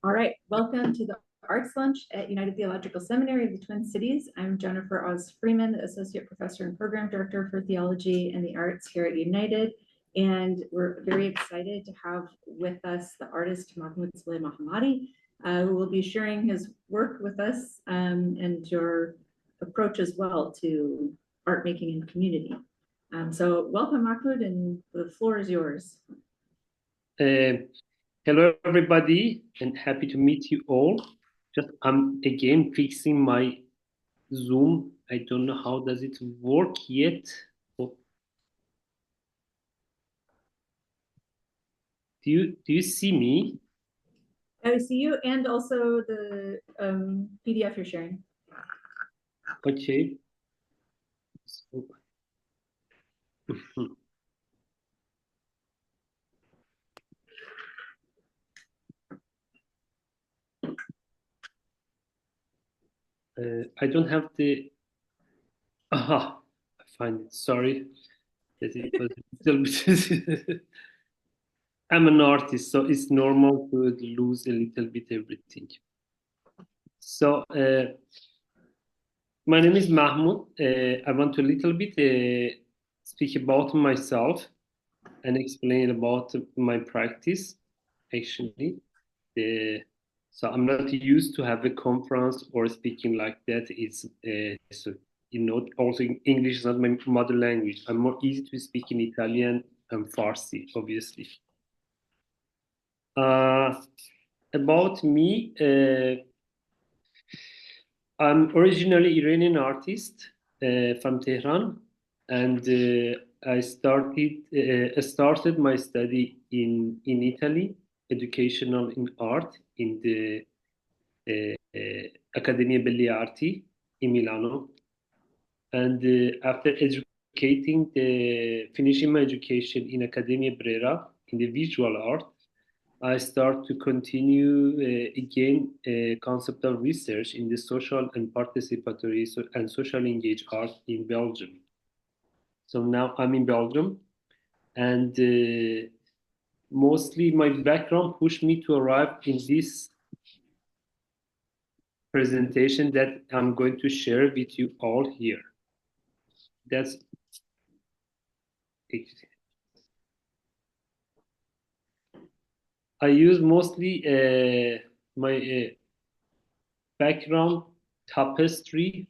All right, welcome to the Arts Lunch at United Theological Seminary of the Twin Cities. I'm Jennifer Oz Freeman, Associate Professor and Program Director for Theology and the Arts here at United. And we're very excited to have with us the artist Mahmoud Saleh Mohammadi, who will be sharing his work with us and your approach as well to art making in community. So welcome, Mahmoud, and the floor is yours. Hello, everybody, and happy to meet you all. Just I'm again fixing my Zoom. I don't know how does it work yet. Oh. Do you see me? I see you, and also the PDF you're sharing. Okay. I don't have the. Aha, I find it. Sorry, that it was a little bit. I'm an artist, so it's normal to lose a little bit everything. So, my name is Mahmoud. I want to a little bit speak about myself and explain about my practice, actually. So I'm not used to have a conference or speaking like that. It's also English is not my mother language. I'm more easy to speak in Italian and Farsi, obviously. About me, I'm originally Iranian artist from Tehran, and I started my study in Italy, educational in art in the Accademia Belle Arti in Milano, and after finishing my education in Accademia Brera in the visual art, I start to continue again a concept of research in the social and participatory and social engaged art in Belgium. So now I'm in Belgium, and mostly my background pushed me to arrive in this presentation that I'm going to share with you all here. That's it. I use mostly my background tapestry.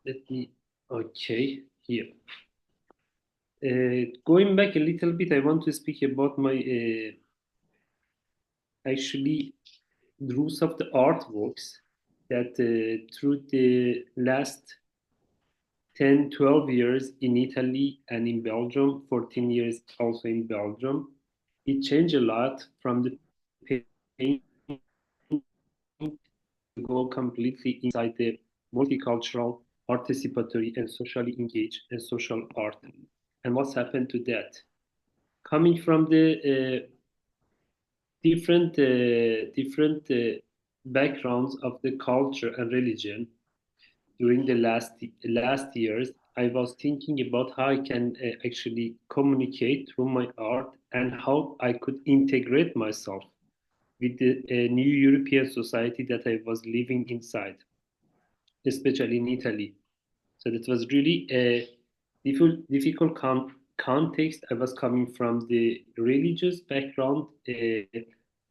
Let me, okay, here. Going back a little bit, I want to speak about my actually the rules of the artworks that through the last 10, 12 years in Italy and in Belgium, 14 years also in Belgium, it changed a lot from the painting to go completely inside the multicultural, participatory, and socially engaged and social art. And what's happened to that? Coming from the different backgrounds of the culture and religion during the last years, I was thinking about how I can actually communicate through my art and how I could integrate myself with the new European society that I was living inside, especially in Italy. So that was really a difficult context. I was coming from the religious background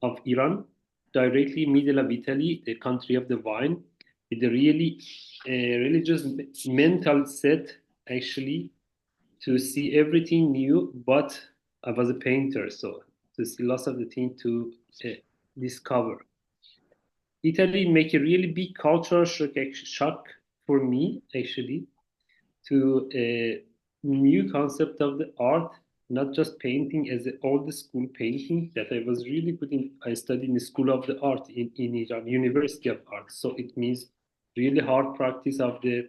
of Iran, directly middle of Italy, the country of the wine, with the really religious mental set, actually, to see everything new. But I was a painter, so to see lots of the things to discover. Italy make a really big cultural shock for me, actually, to a new concept of the art, not just painting as an old school painting that I was really putting. I studied in the School of the Art in Iran, University of Art. So it means really hard practice of the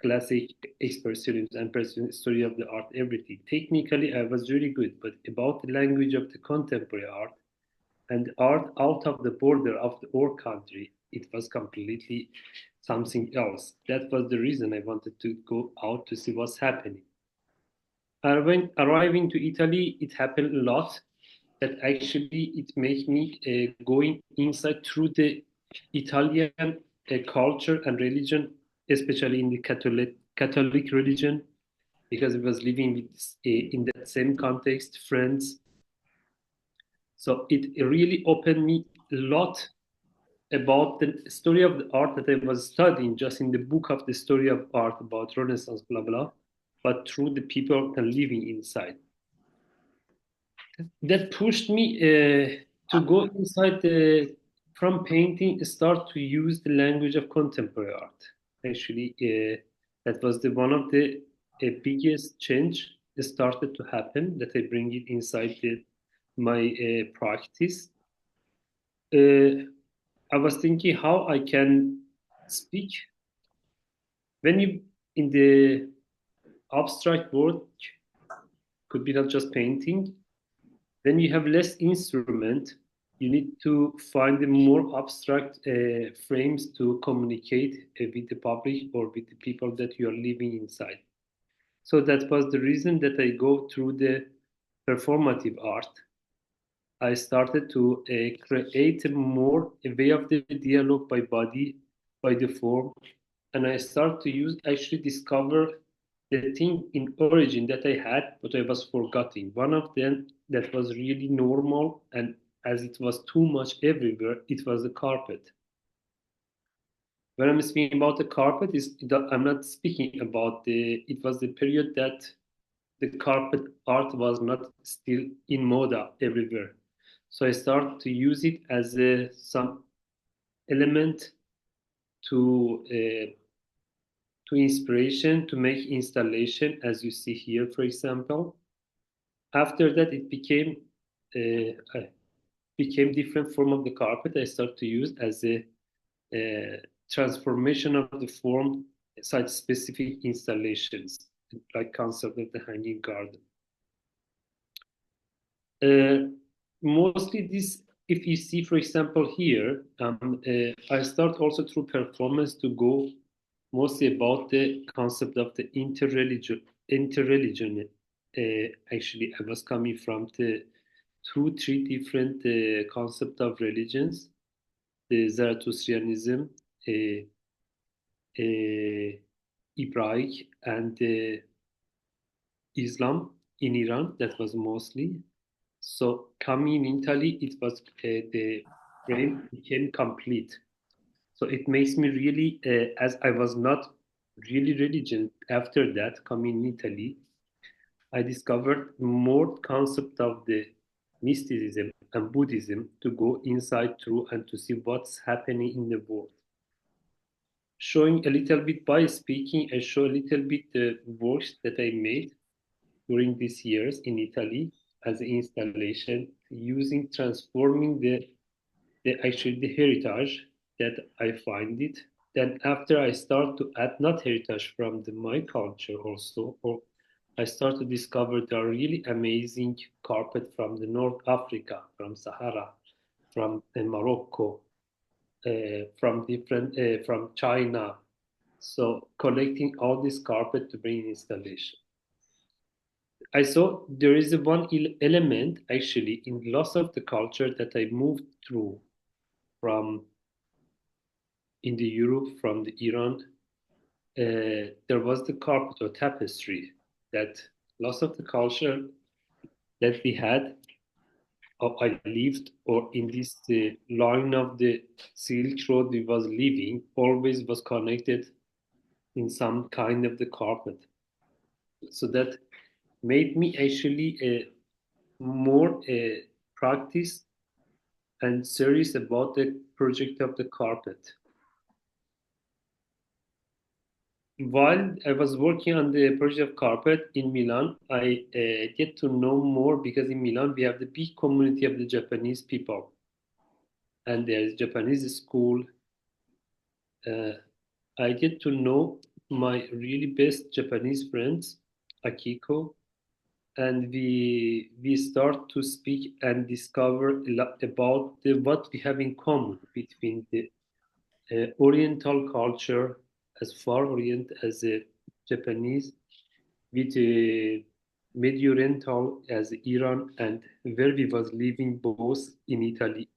classic expressionism and personal story of the art, everything. Technically, I was really good, but about the language of the contemporary art and art out of the border of our country, it was completely something else. That was the reason I wanted to go out to see what's happening. Arriving to Italy, it happened a lot. that actually it made me going inside through the Italian culture and religion, especially in the Catholic religion, because I was living with in that same context, friends. So it really opened me a lot about the story of the art that I was studying just in the book of the story of art about Renaissance, blah blah, but through the people and living inside. That pushed me to go inside from painting, start to use the language of contemporary art. Actually, that was the one of the biggest change that started to happen that I bring it inside my practice. I was thinking how I can speak when you in the abstract work could be not just painting. When you have less instrument, you need to find the more abstract frames to communicate with the public or with the people that you are living inside. So that was the reason that I go through the performative art. I started to create more a way of the dialogue by body, by the form, and I start to use actually discover the thing in origin that I had, but I was forgetting. One of them that was really normal, and as it was too much everywhere, it was the carpet. When I'm speaking about the carpet, I'm not speaking about the. It was the period that the carpet art was not still in moda everywhere. So I started to use it as some element to inspiration to make installation, as you see here, for example. After that, it became different form of the carpet. I started to use as a transformation of the form such specific installations, like concept of the hanging garden. Uh, Mostly this, if you see, for example, here, I start also through performance to go mostly about the concept of the interreligion. Actually, I was coming from the three different concept of religions: the Zarathustrianism, uh, Hebraic, and Islam in Iran. That was mostly. So coming in Italy, it was the frame became complete. So it makes me really, as I was not really religion after that, coming in Italy, I discovered more concept of the mysticism and Buddhism to go inside through and to see what's happening in the world. Showing a little bit by speaking, I show a little bit the works that I made during these years in Italy as an installation, using transforming the heritage that I find it. Then after I start to add not heritage from my culture also, or I start to discover there are really amazing carpet from the North Africa, from Sahara, from Morocco, from China. So collecting all this carpet to bring installation. I saw there is a one element actually in loss of the culture that I moved through from in the Europe, from the Iran. There was the carpet or tapestry that loss of the culture that we had, or I lived, or in this line of the Silk Road we was living, always was connected in some kind of the carpet. So that made me actually more practice and serious about the project of the carpet. While I was working on the project of carpet in Milan, I get to know more because in Milan we have the big community of the Japanese people, and there's Japanese school. Uh, I get to know my really best Japanese friends, Akiko, and we start to speak and discover a lot about what we have in common between the Oriental culture, as far Orient as Japanese, with Medioriental as Iran and where we was living both in Italy.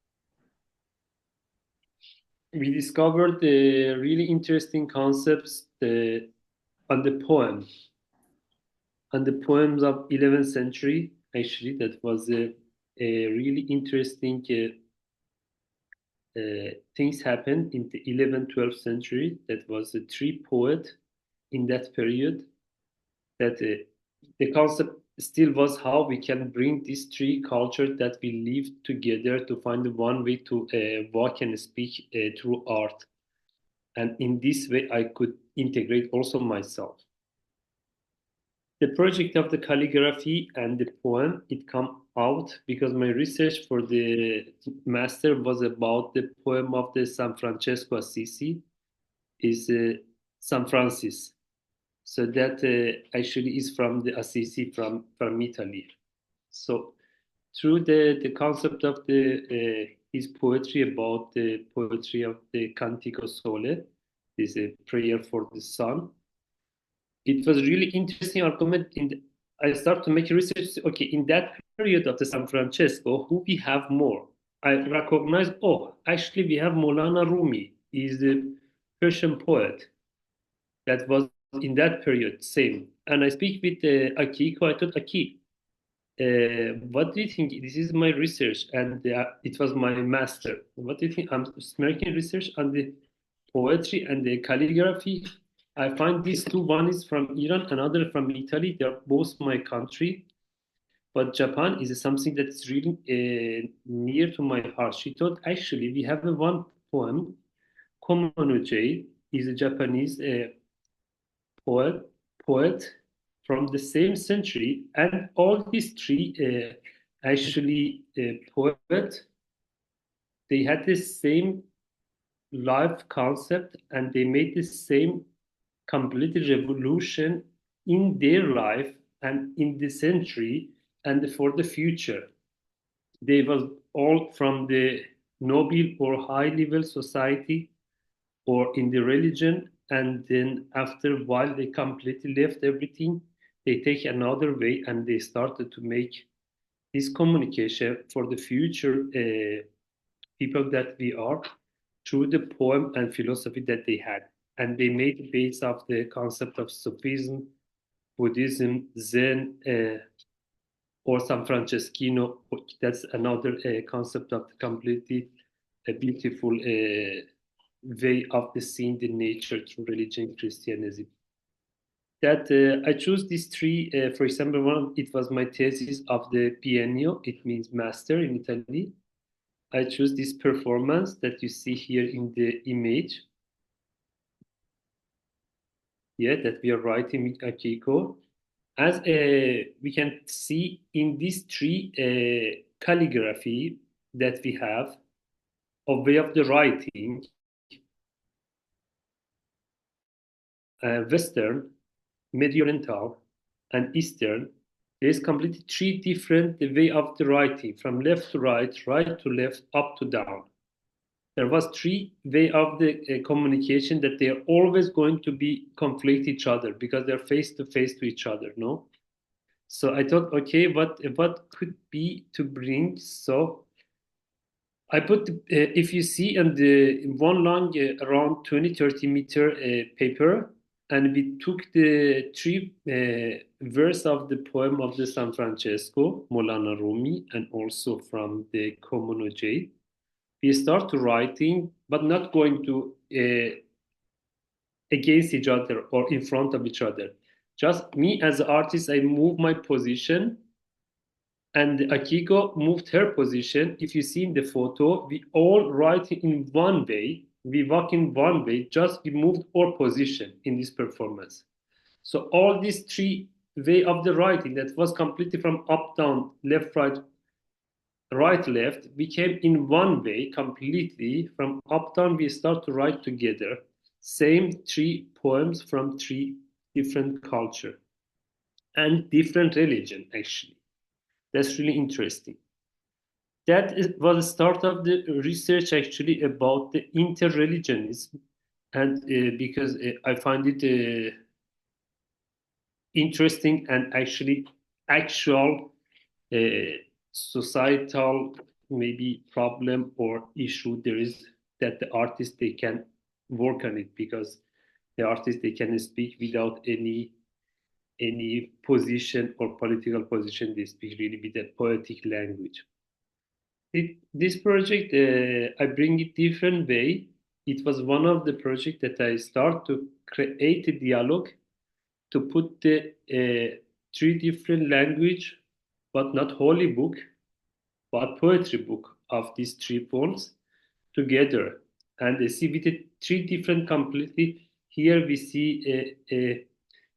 We discovered really interesting concepts on the poems of 11th century. Actually, that was a really interesting things happened in the 11th, 12th century. That was the three poets in that period. That the concept still was how we can bring these three cultures that we live together to find one way to walk and speak through art. And in this way, I could integrate also myself. The project of the calligraphy and the poem, it come out because my research for the master was about the poem of the San Francesco Assisi, is San Francis. So that actually is from the Assisi from Italy. So through the concept of the his poetry about the poetry of the Cantico Sole, is a prayer for the sun. It was really interesting argument. I start to make research. Okay, in that period of the San Francesco, who we have more? I recognize. Oh, actually, we have Maulana Rumi. Is the Persian poet that was in that period. Same. And I speak with Akiko. I thought, Aki, what do you think? This is my research, and it was my master. What do you think? I'm making research on the poetry and the calligraphy. I find these two, one is from Iran, another from Italy. They're both my country. But Japan is something that's really near to my heart. She thought, actually, we have one poem, Komonojay, is a Japanese poet, poet from the same century, and all these three actually poet, they had the same life concept, and they made the same complete revolution in their life and in the century and for the future. They was all from the noble or high level society or in the religion, and then after a while they completely left everything. They take another way and they started to make this communication for the future people that we are through the poem and philosophy that they had. And they made the base of the concept of Sufism, Buddhism, Zen, or San Franciscano. That's another concept of the completely beautiful way of the seeing the nature through religion, Christianism. That I choose these three. For example, one it was my thesis of the biennio. It means master in Italy. I choose this performance that you see here in the image. Yeah, that we are writing with Akiko. As we can see in these three calligraphy that we have, of way of the writing, Western, Medio-Oriental, and Eastern, there is completely three different way of the writing, from left to right, right to left, up to down. There was three way of the communication that they are always going to be conflict each other because they're face to face to each other, no? So I thought, okay, what could be to bring? So I put, if you see on the one long, around 20, 30 meter paper, and we took the three verse of the poem of the San Francesco, Maulana Rumi, and also from the Komono J. We start to writing, but not going to against each other or in front of each other. Just me as an artist, I move my position, and Akiko moved her position. If you see in the photo, we all write in one way, we walk in one way, just we moved our position in this performance. So all these three way of the writing that was completely from up, down, left, right, left, became in one way completely. From up, down, we start to write together. Same three poems from three different culture and different religion, actually. That's really interesting. Was the start of the research actually about the interreligionism, and because I find it interesting and actually actual societal maybe problem or issue there is that the artist they can work on it, because the artist they can speak without any position or political position. They speak really with a poetic language. This project, I bring it different way. It was one of the project that I start to create a dialogue to put the three different language, but not holy book, but poetry book of these three poems together. And see with the three different completely. Here we see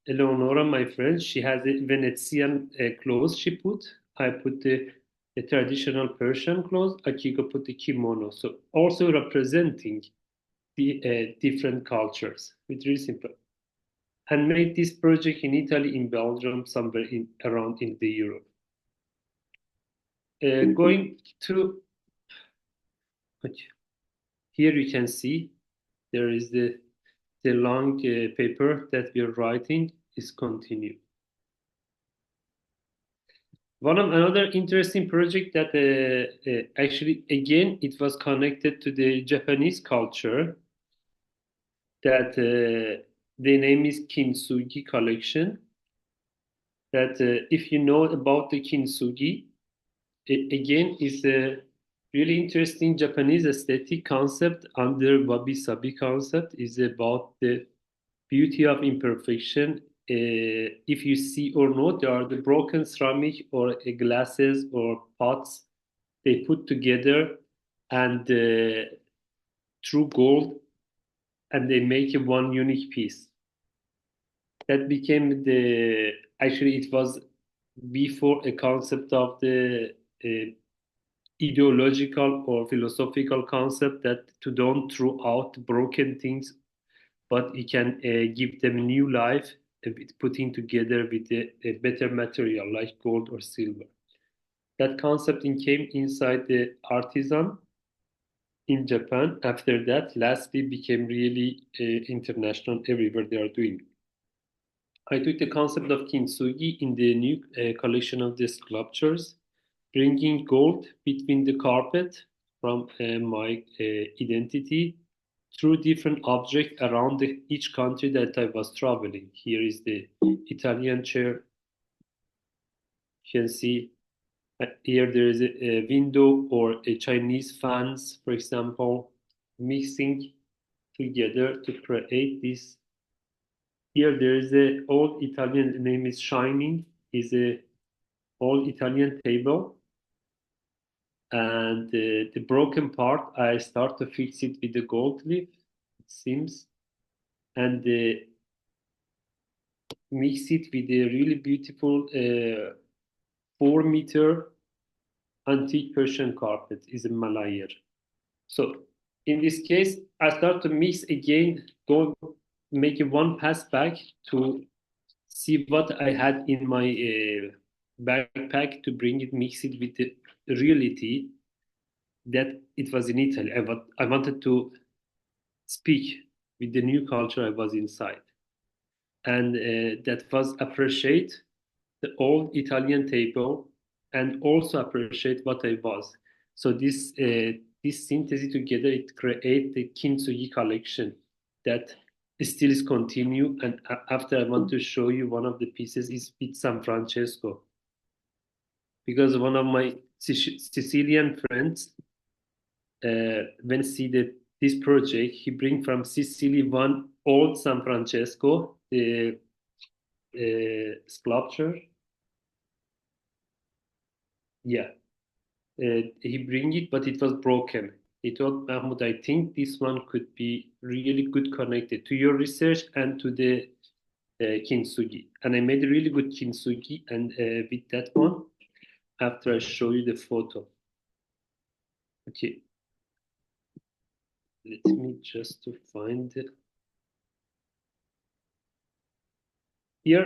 Eleonora, my friend. She has a Venetian clothes she put. I put the traditional Persian clothes. Akiko put the kimono. So also representing the different cultures. It's really simple. And made this project in Italy, in Belgium, somewhere in around in the Europe. Going to here, you can see there is the long paper that we are writing is continued. Another interesting project that actually again it was connected to the Japanese culture, that the name is Kintsugi collection. That if you know about the kintsugi, it again is a really interesting Japanese aesthetic concept under wabi-sabi concept. Is about the beauty of imperfection. If you see or not, there are the broken ceramic or glasses or pots they put together and through gold, and they make a one unique piece. That became the actually it was before a concept of the ideological or philosophical concept that to don't throw out broken things, but you can give them new life with putting together with a better material like gold or silver. That concept came inside the artisan in Japan. After that, lastly became really international everywhere they are doing. I took the concept of kintsugi in the new collection of the sculptures, bringing gold between the carpet from my identity through different objects around each country that I was traveling. Here is the Italian chair. You can see here there is a window or a Chinese fans, for example, mixing together to create this. Here there is a old Italian, the name is Shining, is a old Italian table. And the broken part, I start to fix it with the gold leaf, it seems, and mix it with a really beautiful 4 meter antique Persian carpet, is a Malayer. So in this case, I start to mix again, go make a one pass back to see what I had in my backpack to bring it, mix it with the reality that it was in Italy. I wanted to speak with the new culture I was inside. And that was appreciate the old Italian table and also appreciate what I was. So this synthesis together, it create the kintsugi collection that still is continue. And after I want to show you one of the pieces is with San Francesco, because one of my Sicilian friends when see this project, he bring from Sicily one old San Francesco sculpture. Yeah, he bring it, but it was broken. He told Mahmoud, I think this one could be really good connected to your research and to the kintsugi. And I made a really good kintsugi, and with that one, after I show you the photo. Okay, let me just to find it. Here,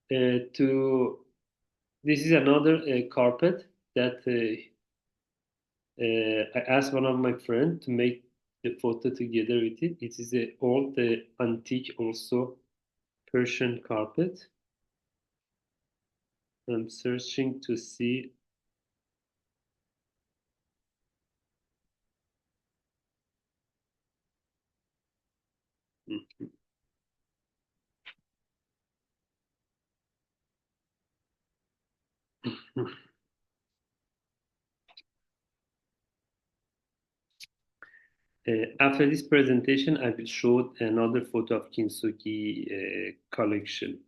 to this is another carpet that I asked one of my friends to make the photo together with it. It is an old antique also Persian carpet. I'm searching to see. Mhm. After this presentation, I will show another photo of kintsugi collection.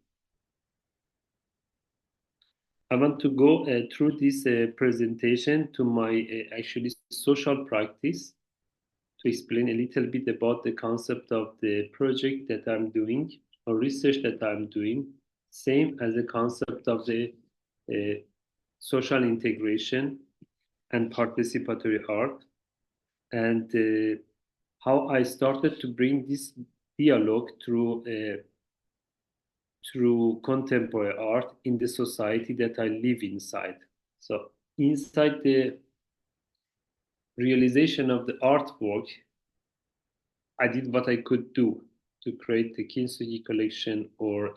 I want to go through this presentation to my actually social practice to explain a little bit about the concept of the project that I'm doing or research that I'm doing, same as the concept of the uh, social integration and participatory art, and how I started to bring this dialogue through contemporary art in the society that I live inside. So inside the realization of the artwork, I did what I could do to create the kintsugi collection or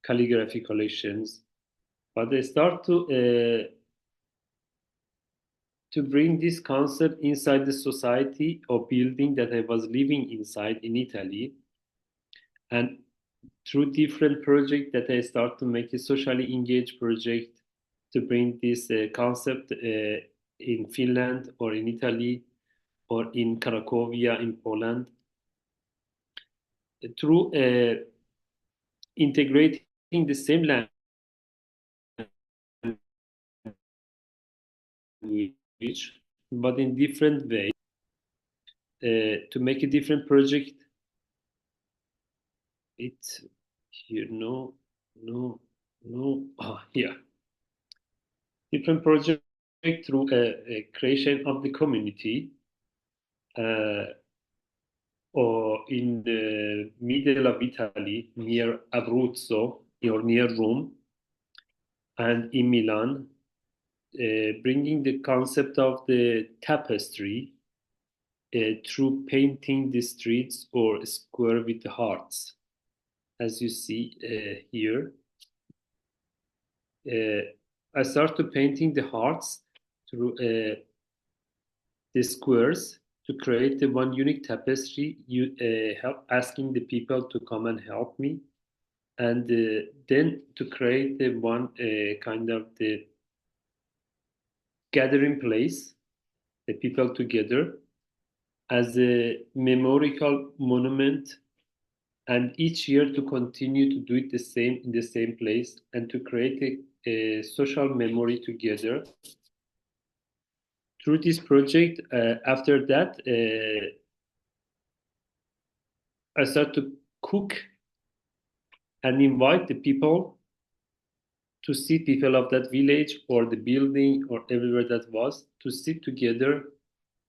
calligraphy collections. But I start to bring this concept inside the society or building that I was living inside in Italy, and through different projects that I start to make a socially engaged project to bring this concept in Finland or in Italy or in Cracovia in Poland through integrating the same language but in different ways to make a different project. It's here, no, yeah, different project through a creation of the community uh, or in the middle of Italy, near Abruzzo or near Rome, and in Milan, bringing the concept of the tapestry through painting the streets or square with the hearts. As you see here, I started painting the hearts through the squares to create the one unique tapestry. You help asking the people to come and help me, and then to create the one kind of the gathering place, the people together as a memorial monument, and each year to continue to do it the same in the same place and to create a social memory together. Through this project, after that, I started to cook and invite the people to see people of that village or the building or everywhere that was to sit together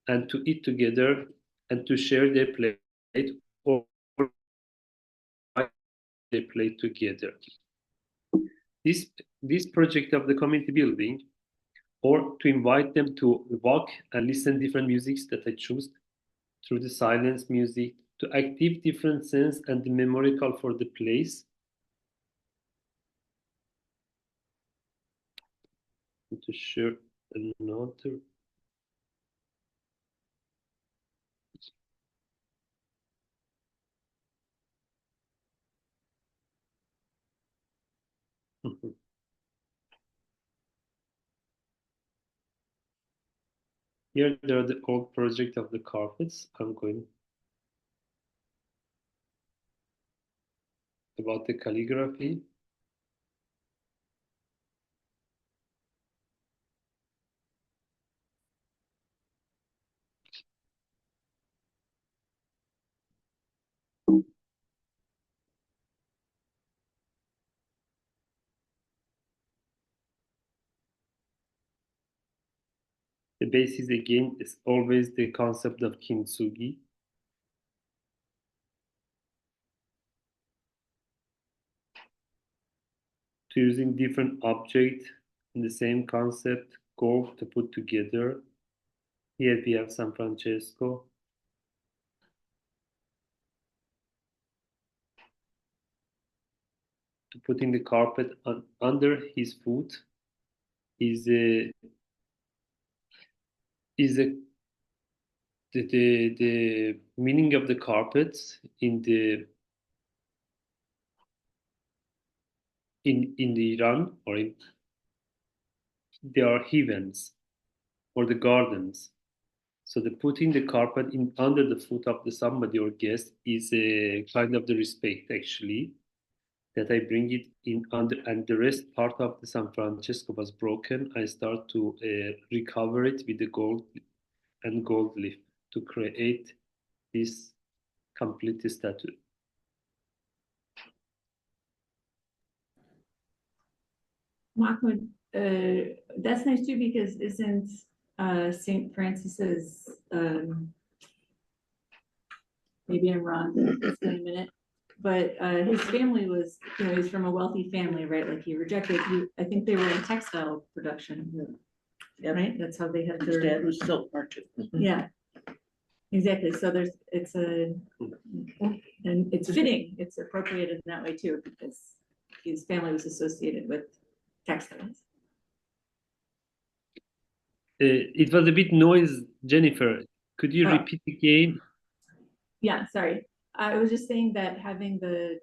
and to eat together and to share their plate or their plate together. This this project of the community building, or to invite them to walk and listen different musics that I choose through the silence music to active different sense and the memorial for the place. And to share another. Here there are the old project of the carpets. I'm going about the calligraphy. The basis again is always the concept of kintsugi. To using different objects in the same concept, gold to put together. Here we have San Francesco. to putting the carpet under his foot is a the meaning of the carpets in the Iran or they are heavens or the gardens. So the putting the carpet in under the foot of the somebody or guest is a kind of the respect actually that I bring it in under and the rest part of the San Francisco was broken. I start to recover it with the gold and gold leaf to create this complete statue. Mahmoud, that's nice too, because isn't St. Francis's, maybe I'm wrong, it's been a minute, but his family was, he's from a wealthy family, right? Like I think they were in textile production, Yeah. right? That's how they had His their, dad was silk merchant. yeah, exactly. So and it's fitting, it's appropriate in that way too, because his family was associated with textiles. It was a bit noise, Jennifer. Could you repeat again? Yeah, sorry. I was just saying that having the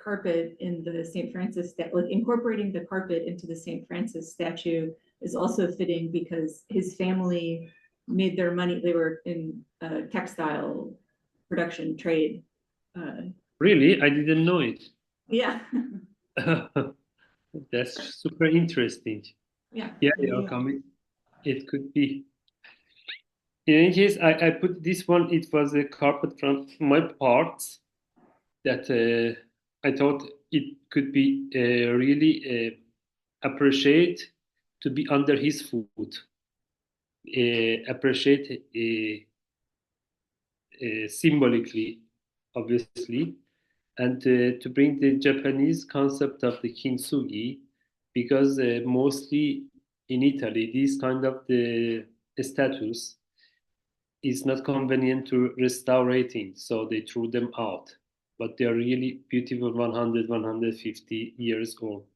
carpet in the St. Francis, like incorporating the carpet into the St. Francis statue is also fitting because his family made their money. They were in textile production trade. Really? I didn't know it. Yeah. That's super interesting. Yeah. Yeah, they are coming. It could be. In any case, I put this one, it was a carpet from my parts that I thought it could be really appreciate to be under his foot. Appreciate symbolically, obviously, and to bring the Japanese concept of the kintsugi, because mostly in Italy, these kind of the statues is not convenient to restaurating, so they threw them out. But they are really beautiful 100, 150 years old.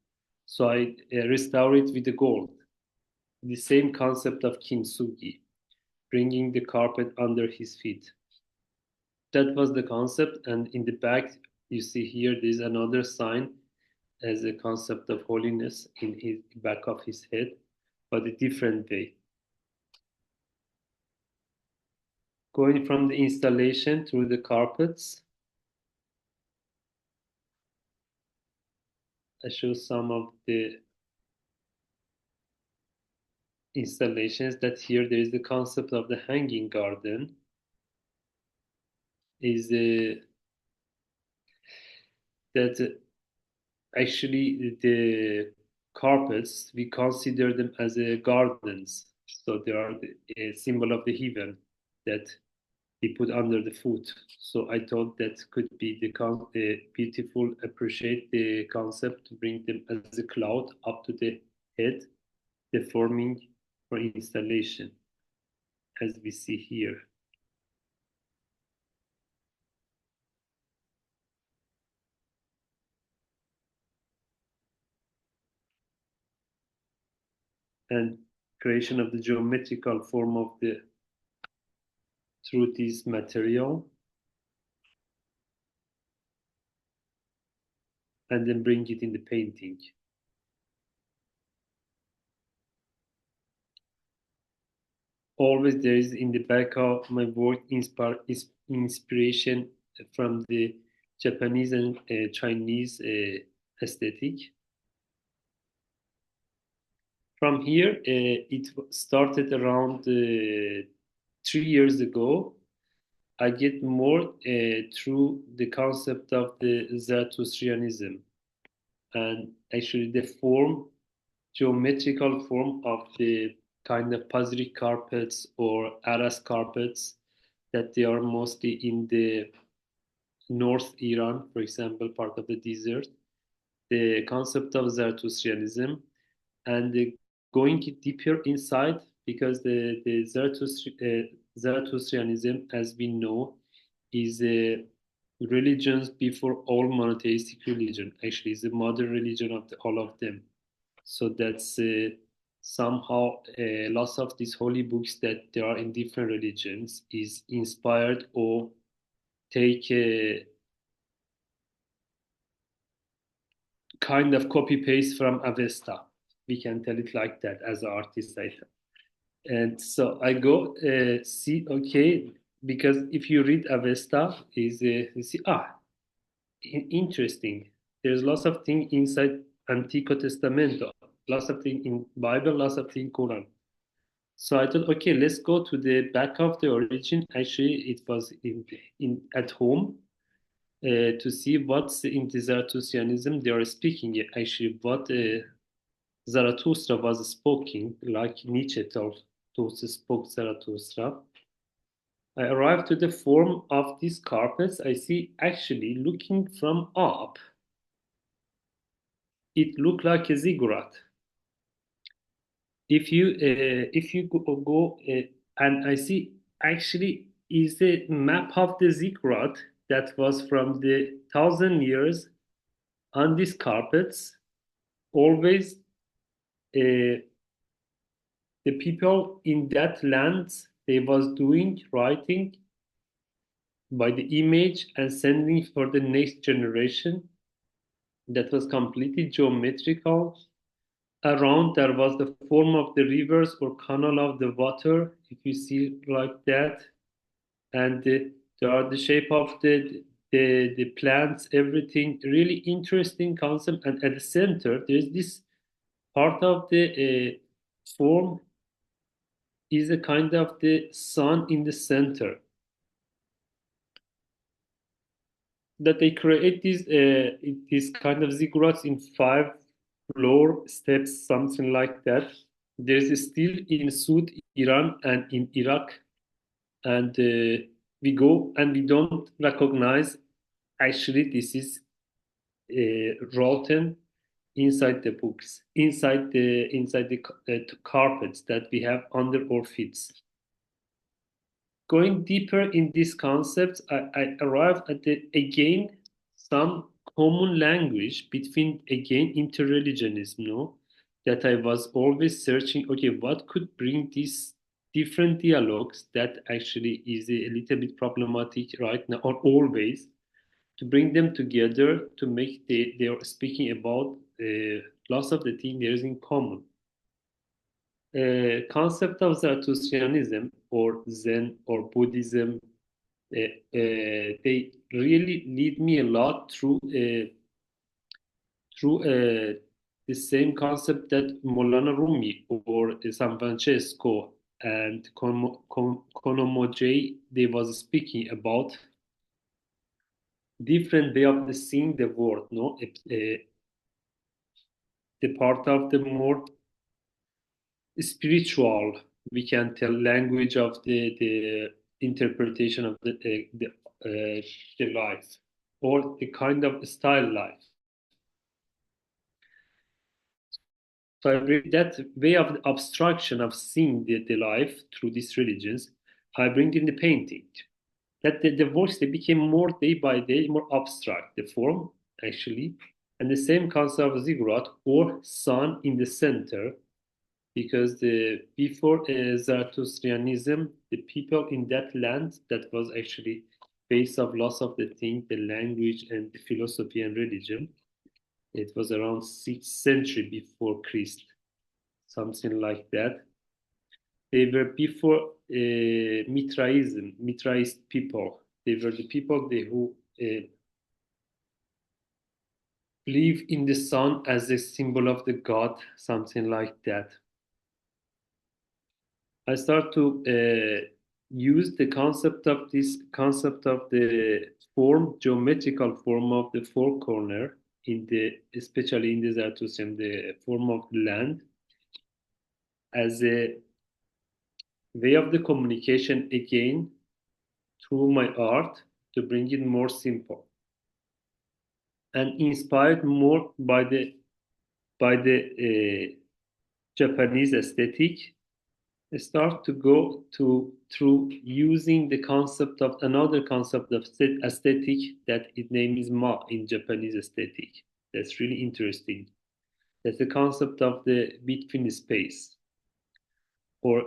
So I restore it with the gold. The same concept of kintsugi, bringing the carpet under his feet. That was the concept, and in the back, you see here, there's another sign as a concept of holiness in his back of his head, but a different way. Going from the installation through the carpets, I show some of the installations that here there is the concept of the hanging garden is that actually the carpets we consider them as gardens, so they are a symbol of the heaven that we put under the foot. So I thought that could be the beautiful appreciate the concept to bring them as a cloud up to the head, the forming for installation as we see here. And creation of the geometrical form of the through this material, and then bring it in the painting. Always there is in the back of my work inspiration from the Japanese and Chinese aesthetic. From here, it started around 3 years ago. I get more through the concept of the Zoroastrianism and actually the form, geometrical form of the kind of Pazrik carpets or Aras carpets that they are mostly in the North Iran, for example, part of the desert. The concept of Zoroastrianism and going deeper inside because the Zoroastrianism, as we know, is religions before all monotheistic religion. Actually, it's the mother religion of all of them. So that's somehow lots of these holy books that there are in different religions is inspired or take a kind of copy paste from Avesta. We can tell it like that as an artist, I think. And so I go see, okay, because if you read Avesta, is you see, interesting. There's lots of things inside Antico Testamento, lots of things in Bible, lots of things in Quran. So I thought, okay, let's go to the back of the origin. Actually, it was in at home to see what's in the Zarathustrianism they are speaking. Actually, what Zarathustra was speaking, like Nietzsche told, spoke Zarathustra. I arrived to the form of these carpets. I see actually looking from up, it looked like a ziggurat. If you go and I see actually is the map of the ziggurat that was from the 1,000 years on these carpets. Always the people in that land they was doing writing by the image and sending for the next generation. That was completely geometrical. Around there was the form of the rivers or canal of the water, if you see like that, and there are the shape of the plants, everything really interesting concept. And at the center, there's this part of the form is a kind of the sun in the center. That they create these kind of ziggurats in 5 floor steps, something like that. There's still in South Iran and in Iraq, and we go and we don't recognize. Actually, this is written inside the books, inside the carpets that we have under our feet. Going deeper in these concepts, I arrived at again some common language between again interreligionism, no? That I was always searching, okay, what could bring these different dialogues that actually is a little bit problematic right now or always to bring them together to make they are speaking about lots of the things there is in common. Concept of Zarathustrianism or Zen or Buddhism, they really lead me a lot through the same concept that Molana Rumi or San Francesco and Konomoje they was speaking about different way of the seeing the world, no? The part of the more spiritual, we can tell language of the interpretation of the life or the kind of style life. So I bring that way of abstraction of seeing the life through these religions. I bring in the painting. That the works they became more day by day more abstract. The form actually, and the same concept of ziggurat or sun in the center because before Zarathustrianism, the people in that land that was actually base of lots of the thing, the language and the philosophy and religion. It was around 6th century before Christ, something like that. They were before Mitraist people. They were the people who believe in the sun as a symbol of the god, something like that. I start to use the concept of the form, geometrical form of the four corner especially in the Zarathustrian, the form of the land as a way of the communication again through my art to bring it more simple and inspired more by the Japanese aesthetic start to go to through using the concept of another concept of aesthetic that its name is ma in Japanese aesthetic. That's really interesting. That's the concept of the between space or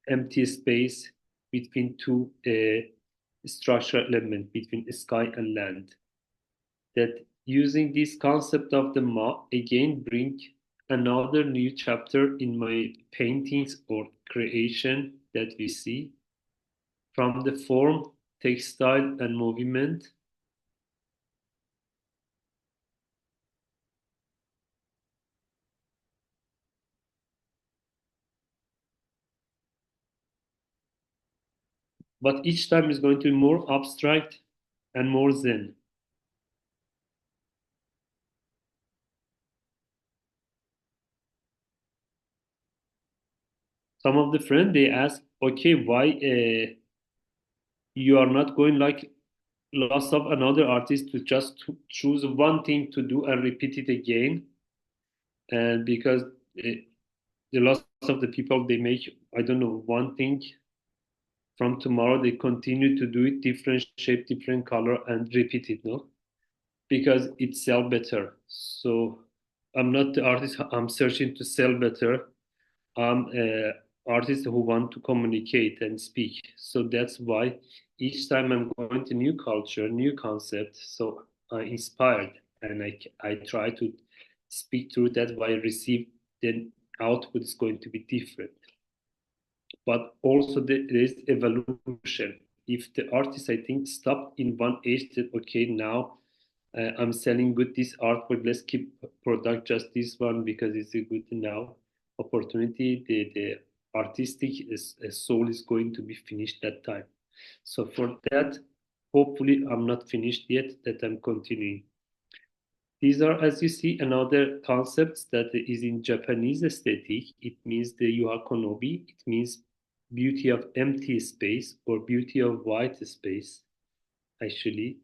empty space between two structural elements between sky and land. That using this concept of the ma again bring another new chapter in my paintings or creation that we see from the form, textile, and movement. But each time is going to be more abstract and more zen. Some of the friends they ask, okay, why you are not going like lots of another artist to just choose one thing to do and repeat it again, and because the lots of the people they make I don't know one thing from tomorrow they continue to do it different shape different color and repeat it no because it sell better. So I'm not the artist I'm searching to sell better. I'm a artist who want to communicate and speak. So that's why each time I'm going to new culture, new concept, so I inspired and I try to speak through that. Why I receive then output is going to be different. But also there is evolution. If the artist I think stopped in one age that okay now I'm selling good this artwork. Let's keep product just this one because it's a good now opportunity. The artistic soul is going to be finished that time. So for that, hopefully I'm not finished yet. That I'm continuing. These are, as you see, another concepts that is in Japanese aesthetic. It means the yuhakonobi. It means beauty of empty space or beauty of white space. Actually,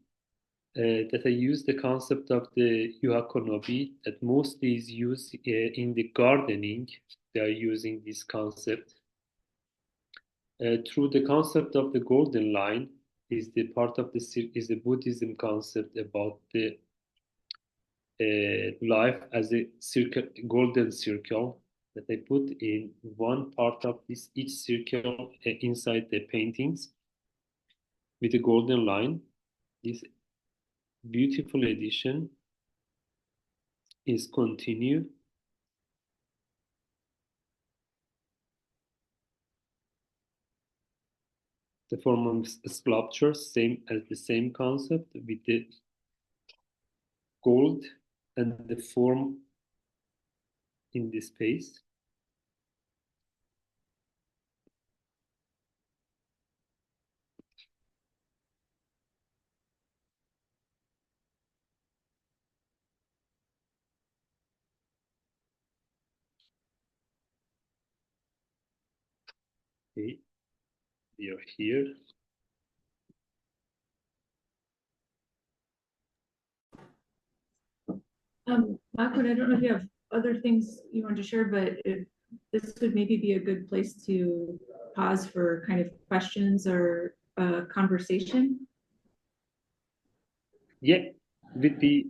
that I use the concept of the yuhakonobi that mostly is used in the gardening. They are using this concept. Through the concept of the golden line is the part of the is the Buddhism concept about the life as a circle, golden circle that I put in one part of this each circle inside the paintings with a golden line. This beautiful edition is continue. The form of sculpture, same as the same concept with the gold and the form in the space. Okay, we are here. Mahmoud, I don't know if you have other things you want to share, but this would maybe be a good place to pause for kind of questions or conversation. Yeah, with the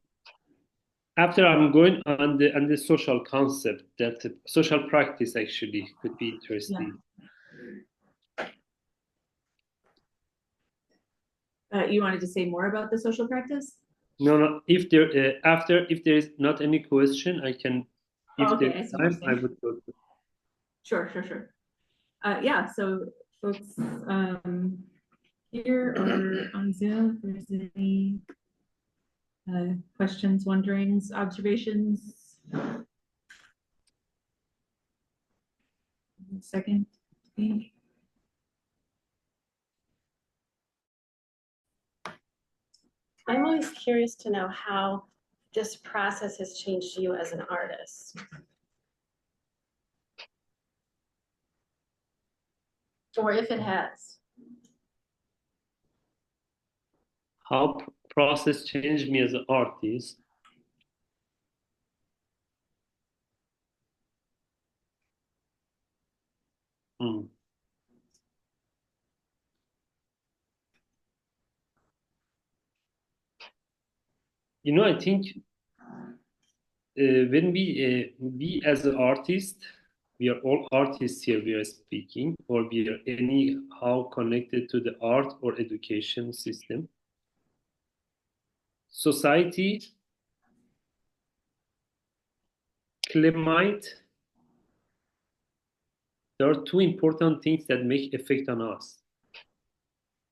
after I'm going on the social concept that social practice actually could be interesting. You wanted to say more about the social practice? No, no. If there after if there is not any question, I can. If Oh, okay, there's I see what you're time, I saying. would go. To. Sure, sure, sure. Yeah, so folks here or on Zoom, if there's any questions, wonderings, observations. Second. Okay. I'm always curious to know how this process has changed you as an artist. Or if it has. How process changed me as an artist. Hmm. I think when we as an artist, we are all artists here. We are speaking, or we are anyhow connected to the art or education system. Society, climate. There are two important things that make effect on us.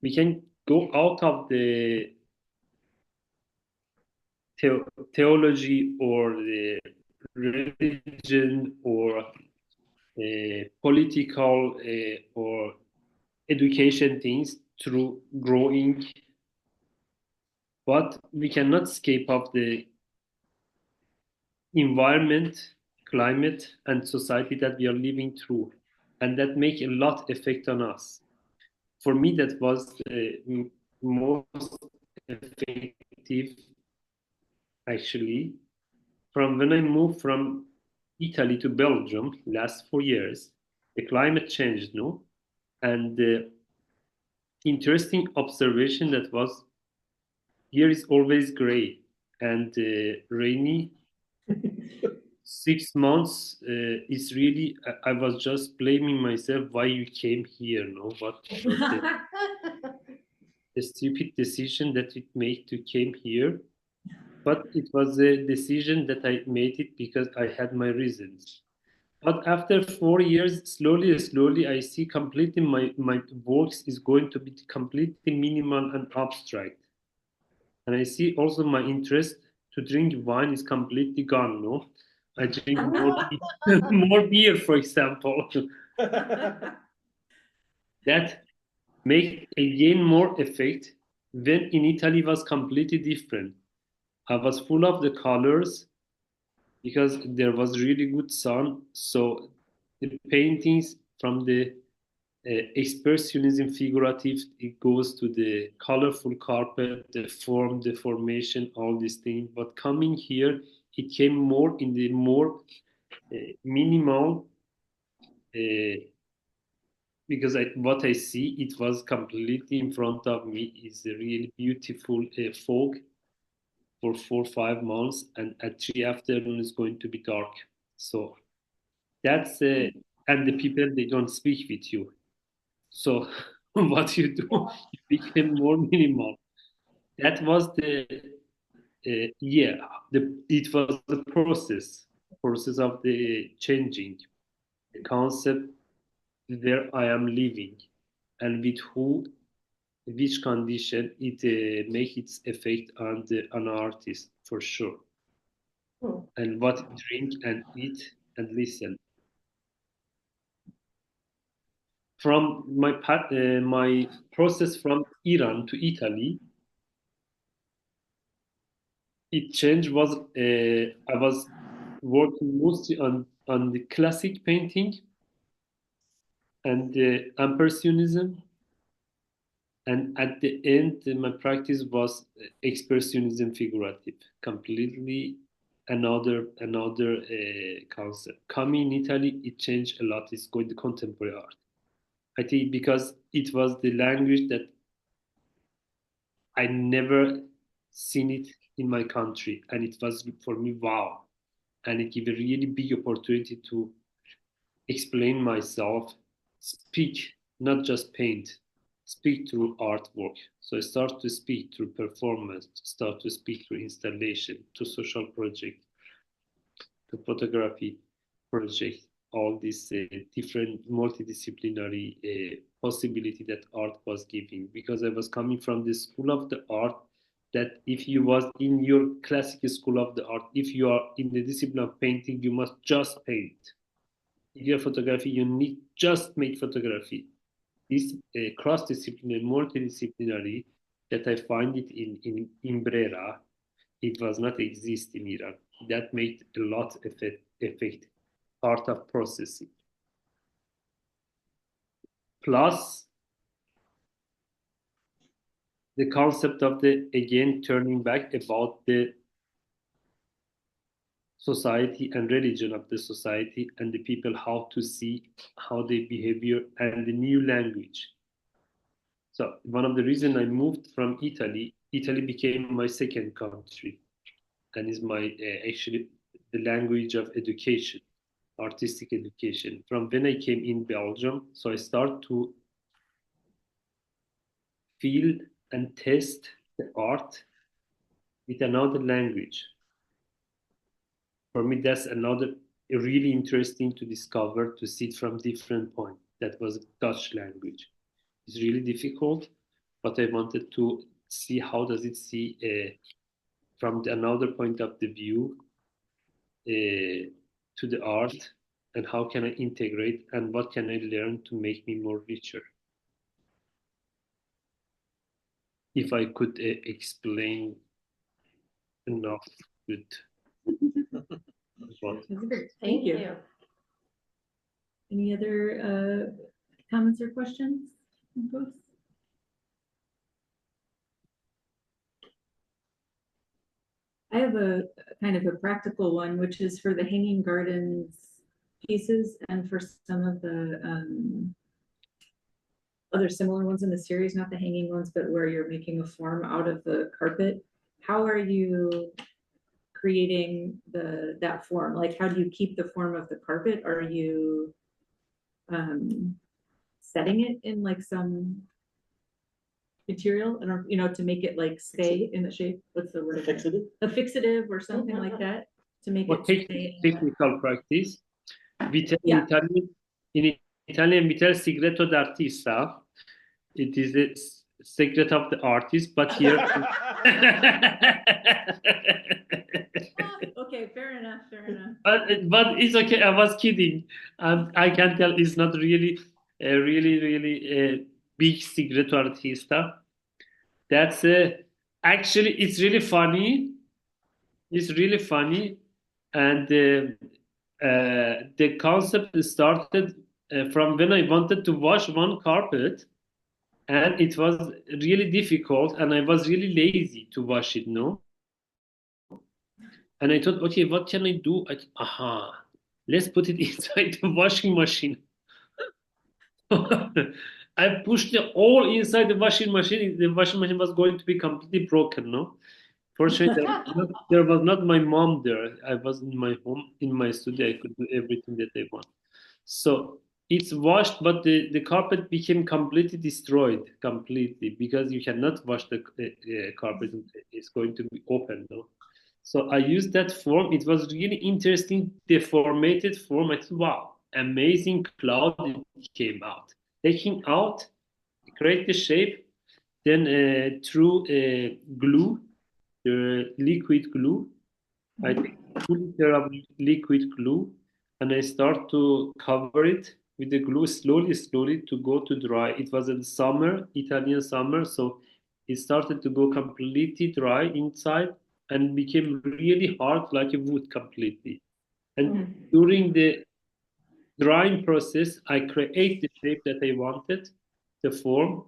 We can go out of the theology or the religion or political or education things through growing, but we cannot escape of the environment, climate, and society that we are living through, and that make a lot effect on us. For me, that was the most effective, actually, from when I moved from Italy to Belgium last 4 years. The climate changed, no? And the interesting observation that was here is always gray and rainy. 6 months is really. I was just blaming myself why you came here. No, what was the stupid decision that it made to came here? But it was a decision that I made it because I had my reasons. But after 4 years, slowly, I see completely my works is going to be completely minimal and abstract. And I see also my interest to drink wine is completely gone. No, I drink more more beer, for example. That make again more effect when in Italy was completely different. I was full of the colors because there was really good sun. So the paintings from the expressionism figurative, it goes to the colorful carpet, the form, the formation, all these things. But coming here, it came more in the more minimal uh, because what I see, it was completely in front of me is a really beautiful fog for 4 5 months, and at 3 afternoon is going to be dark. So that's and the people they don't speak with you. So what you do, you became more minimal. That was the yeah. It was the process of the changing the concept where I am living and with who, which condition it make its effect on the on artist for sure, and what drink and eat and listen. From my process from Iran to Italy, it changed was I was working mostly on the classic painting and the impressionism, and at the end my practice was expressionism figurative, completely another concept. Coming in Italy, it changed a lot. It's called the contemporary art. I think because it was the language that I never seen it in my country, and it was for me wow, and it gave a really big opportunity to explain myself, speak, not just paint, speak through artwork. So I start to speak through performance, start to speak through installation, to social project, to photography project, all these different multidisciplinary possibility that art was giving. Because I was coming from the school of the art, that if you was in your classical school of the art, if you are in the discipline of painting, you must just paint. If you have photography, you need just make photography. This cross-disciplinary, multidisciplinary, that I find it in Brera, it was not exist in Iran. That made a lot effect part of processing. Plus the concept of the again turning back about the society and religion of the society and the people how to see how they behavior and the new language. So one of the reasons I moved from Italy, Italy became my second country and is my actually the language of education, artistic education. From when I came in Belgium, so I start to feel and test the art with another language. For me, that's another really interesting to discover, to see it from different point. That was Dutch language. It's really difficult, but I wanted to see how does it see from another point of the view to the art, and how can I integrate and what can I learn to make me more richer. If I could explain enough with what. That's great. Thank you. Any other comments or questions from folks? I have a kind of a practical one, which is for the hanging gardens pieces and for some of the other similar ones in the series, not the hanging ones, but where you're making a form out of the carpet. How are you creating that form? Like, how do you keep the form of the carpet? Are you setting it in like some material, I don't, to make it like stay in the shape? What's the word? Fixative? A fixative or something like that to make What it stay. technical practice? Yeah. In Italian, we tell segreto d'artista. It is the secret of the artist, but here. Okay, fair enough. But it's okay. I was kidding. I can tell it's not really, really big secret to artista. That's actually it's really funny. It's really funny, and the concept started from when I wanted to wash one carpet, and it was really difficult, and I was really lazy to wash it. No. And I thought, okay, what can I do? Let's put it inside the washing machine. I pushed it all inside the washing machine. The washing machine was going to be completely broken, no? Fortunately, there was not my mom there. I was in my home, in my studio. I could do everything that I want. So it's washed, but the carpet became completely destroyed, completely, because you cannot wash the carpet. It's going to be open, no? So I used that form. It was really interesting, deformated form. I thought, wow, amazing cloud it came out. Taking out, create the shape, then through glue, the liquid glue, I take 2 liter of liquid glue and I start to cover it with the glue slowly to go to dry. It was in summer, Italian summer, so it started to go completely dry inside and became really hard like a wood completely. And during the drying process, I create the shape that I wanted, the form.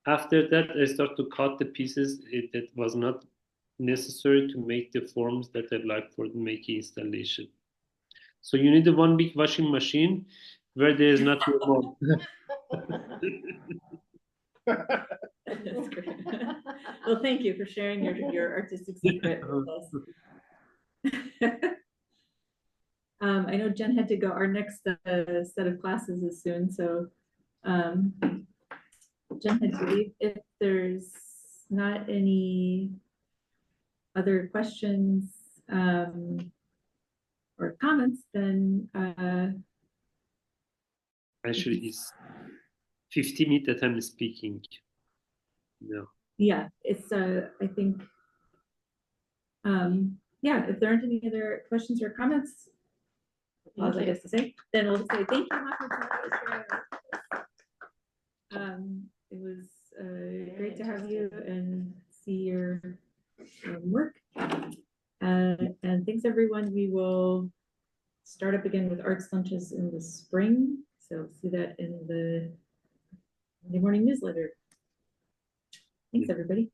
After that, I start to cut the pieces that was not necessary to make the forms that I like for making installation. So you need one big washing machine where there is not more. That's great. Well, thank you for sharing your artistic secret with us. I know Jen had to go. Our next set of classes is soon, so Jen had to leave. If there's not any other questions or comments, then Actually, it's 50 minutes that I'm speaking. No. Yeah, it's I think yeah, if there aren't any other questions or comments, all I guess to say, then we'll say thank you, Mahmoud. It was great to have you and see your work. And thanks everyone. We will start up again with arts lunches in the spring. So see that in the morning newsletter. Thanks everybody.